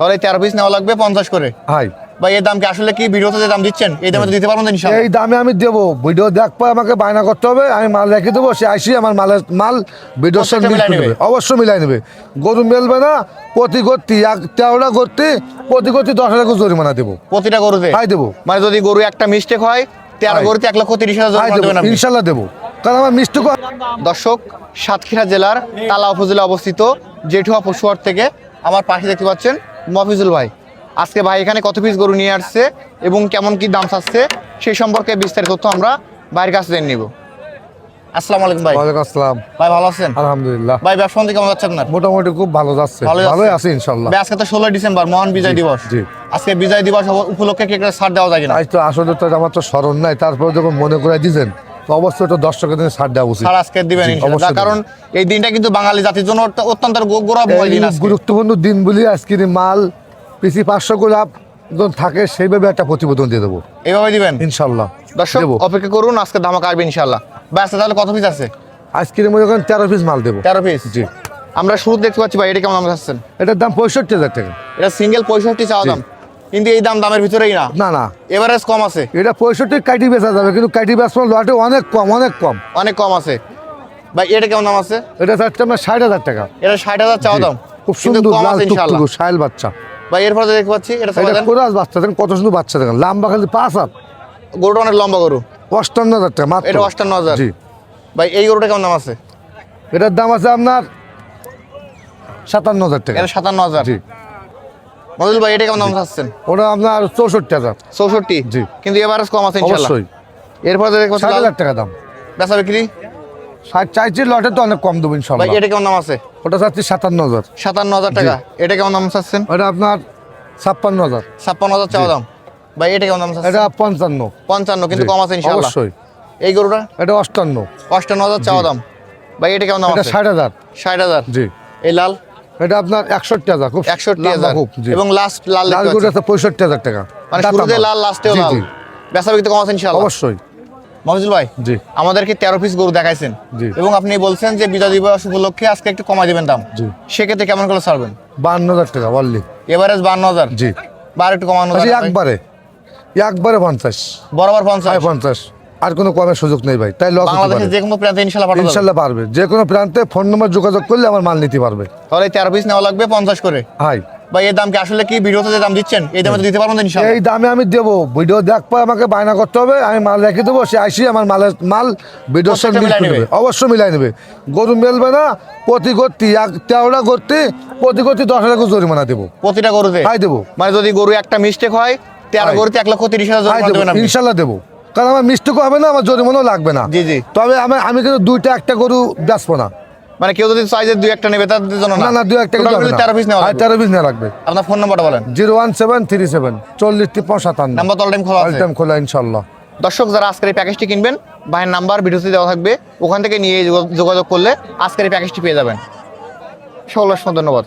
তাহলে 13 পিস নেওয়া লাগবে 50 করে। ভাই ভাই এর দাম কি আসলে কি ভিডিওতে যে দাম দিচ্ছেন এই দামে তো দিতে পারবেন না ইনশাআল্লাহ? এই দামে আমি দেবো, ভিডিও দেখবো, আমাকে বায়না করতে হবে, আমি মাল রেখে দেবো, সে আসি আমার মাল ভিডিওর সঙ্গে মিল নেবে, অবশ্যই মিলাই নেবে। গরু মেলবে না, প্রতি গর্তি 13টা গর্তি, প্রতি গর্তি 10,000 করে জরিমানা দেবো প্রতিটা গরুতে। ভাই দেবো। মানে যদি গরু একটা মিস্টেক হয় 13 গরুতে 1,30,000 জরিমানা দেবেন আপনি? ইনশাল্লাহ দেবো, কারণ আমার মিস্টেক। দর্শক, সাতক্ষীরা জেলার তালা উপজেলা অবস্থিত জেঠুয়া পশুহাট থেকে আমার পাশে দেখতে পাচ্ছেন মফিজুল ভাই। আজকে ভাই এখানে কত পিস গরু নিয়ে আসছে এবং কেমন কি দাম চাচ্ছে সেই সম্পর্কে বিস্তারিত তথ্য আমরা ভাইয়ের কাছে জেনে নিব। আসসালামু আলাইকুম ভাই। ওয়ালাইকুম আসসালাম। ভাই ভালো আছেন? আলহামদুলিল্লাহ। ভাই ব্যবসা বাণিজ্য কেমন যাচ্ছে আপনার? মোটামুটি খুব ভালো যাচ্ছে, ভালোই আছে ইনশাল্লাহ। ভাই আজকে তো 16 ডিসেম্বর মহান বিজয় দিবস। জি। আজকে বিজয় দিবস উপলক্ষে কি একটা ছাড় দেওয়া যায় কিনা? আজ তো আসলে তো আমার তো স্মরণ নাই, তারপরে যখন মনে করে দিয়েছেন তো অবশ্যই তো দর্শকের দিনে ছাড় দেওয়া উচিত। ছাড় আজকে দিবেন ইনশাআল্লাহ, কারণ এই দিনটা কিন্তু বাঙালি জাতির জন্য অত্যন্ত গৌরবময় দিন। আজকে গুরুত্বপূর্ণ দিন বলি আজকে মাল পিসি 500 গোলাপ থাকে সেইভাবে একটা প্রতিবেদন দিয়ে দেবো, এইভাবে দিবেন ইনশাল্লাহ। দর্শক অপেক্ষা করুন, আজকে ধামাকা আসবে ইনশাআল্লাহ। ভাই আজকে তাহলে কত পিস আছে? আজকে মনে করেন 13 পিস মাল দেবো। 13 পিস। জি। আমরা শুরু দেখতে পাচ্ছি ভাই, এটা কেমন দাম চাচ্ছেন? এটার দাম 65,000 টাকা। এটা সিঙ্গেল 65 চাওয়া দাম, কিন্তু এই দামের ভিতরেই না, না না, এভারেজ কম আছে। এটা 65 কাটি বেচা যাবে, কিন্তু কাটি বেচা লটে অনেক কম, অনেক কম, অনেক কম আছে। ভাই এটা কেমন দাম আছে? এটা চাচ্ছে আপনার 60,000 টাকা। এটা 60,000 চাওয়া দাম, খুব কিন্তু সুন্দর কম লাল আছে ইনশাআল্লাহ। টুকটুকু শাইল বাচ্চা। ভাই এরপরে দেখতে পাচ্ছি এটা চাওয়া দাম কোরাস বাচ্চা দেখেন, কত সুন্দর বাচ্চা দেখেন, লম্বা খালি 5 হাত। গরুটা অনেক লম্বা গরু। 58,000 টাকা মাত্র। এটা 58,000। জি। ভাই এই গরুটা কেমন দাম আছে? এটার দাম আছে আপনার 57,000 টাকা। এটা 57,000। জি। মজুল ভাই এটা কেমন দাম চাচ্ছেন? ওটা আপনার 64,000। 64। জি। কিন্তু এভারেজ কম আছে ইনশাআল্লাহ। অবশ্যই। এরপরে দেখতে পাচ্ছি 60,000 টাকা দাম। বেচা বিক্রি 60 চাইছি, লটে তো অনেক কম দেবো ভাই ইনশাল্লাহ। এটা কেমন দাম আছে? ওটা চাচ্ছি 57,000। 57,000 টাকা। এটা কেমন দাম চাচ্ছেন? ওটা আপনার 56,000। 56,000 চাওয়া দাম। ভাই এটা কেমন দাম চাচ্ছেন? এটা 55। 55, কিন্তু জি। কম আছে ইনশাআল্লাহ। অবশ্যই। এই গরুটা এটা 58। 58,000 চাওয়া দাম। ভাই এটা কেমন দাম এটা আছে? 60,000। 60,000। জি। এই লাল এটা আপনার 61,000। খুব 61,000। খুব। জি। এবং লাস্ট লাল লাল দেখতে গরু পাচ্ছি। আছে 65,000 টাকা। মানে শুরুতে লাল লাস্টেও জি, লাল। জি। বেচা বিক্রি কম আছে ইনশাআল্লাহ। অবশ্যই। মফিজুল ভাই জি। আমাদেরকে 13 পিস গরু দেখাইছেন জি। এবং আপনি বলছেন যে বিজয় দিবস উপলক্ষে আজকে একটু কমাই দিবেন দাম। জি। সেক্ষেত্রে কেমন করে ছাড়বেন? 52,000 টাকা বললি। এভারেজ 52,000। জি। বার একটু কমানো আচ্ছা, যায় না ভাই? একবারে 50। বরাবর 50। 50। আর কোনো কমের সুযোগ নেই ভাই, তাই লস হতে বাংলাদেশের পারে। যে কোনো প্রান্তে ইনশাআল্লাহ পাঠানো যাবে। ইনশাল্লাহ পারবে, যে কোনো প্রান্তে ফোন নম্বর যোগাযোগ করলে আমার মাল নিতে পারবে। তাহলে 13 পিস নেওয়া লাগবে 50 করে। ভাই ভাই এর দাম কি আসলে কি ভিডিওতে যে দাম দিচ্ছেন এই দামে তো দিতে পারবেন না ইনশাআল্লাহ? এই দামে আমি দেবো, ভিডিও দেখবো, আমাকে বায়না করতে হবে, আমি মাল রেখে দেবো, সে আসি আমার মাল ভিডিওর সঙ্গে মিল নেবে, অবশ্যই মিলাই নেবে। গরু মেলবে না, প্রতি গর্তি 13টা গর্তি, প্রতি গর্তি 10,000 করে জরিমানা দেবো প্রতিটা গরুতে। ভাই দেবো। মানে যদি গরু একটা মিস্টেক হয় 13 গরুতে 1,30,000 ভাই জরিমানা দেবো, দেবেন আপনি? ইনশাল্লাহ দেবো, কারণ আমার মিস্টেকও হবে না, আমার জরিমানাও লাগবে না। জি জি। তবে আমি কিন্তু দুইটা একটা গরু বেচবো না। মানে কেউ যদি সাইজের দুই একটা নেবে তাদের জন্য না না, দুই একটা কিন্তু হবে না। 13 পিস নেওয়া লাগবে। 13 পিস নেওয়া লাগবে। আপনার ফোন নাম্বারটা বলেন। 01737 40 53 নাম্বার তো অলটাইম খোলা আছে। টাইম খোলা ইনশাল্লাহ। দর্শক যারা আজকের এই প্যাকেজটি কিনবেন ভাইয়ের নাম্বার ভিডিওতে দেওয়া থাকবে, ওখান থেকে নিয়ে যোগাযোগ করলে আজকের এই প্যাকেজটি পেয়ে যাবেন। সকলকে ধন্যবাদ।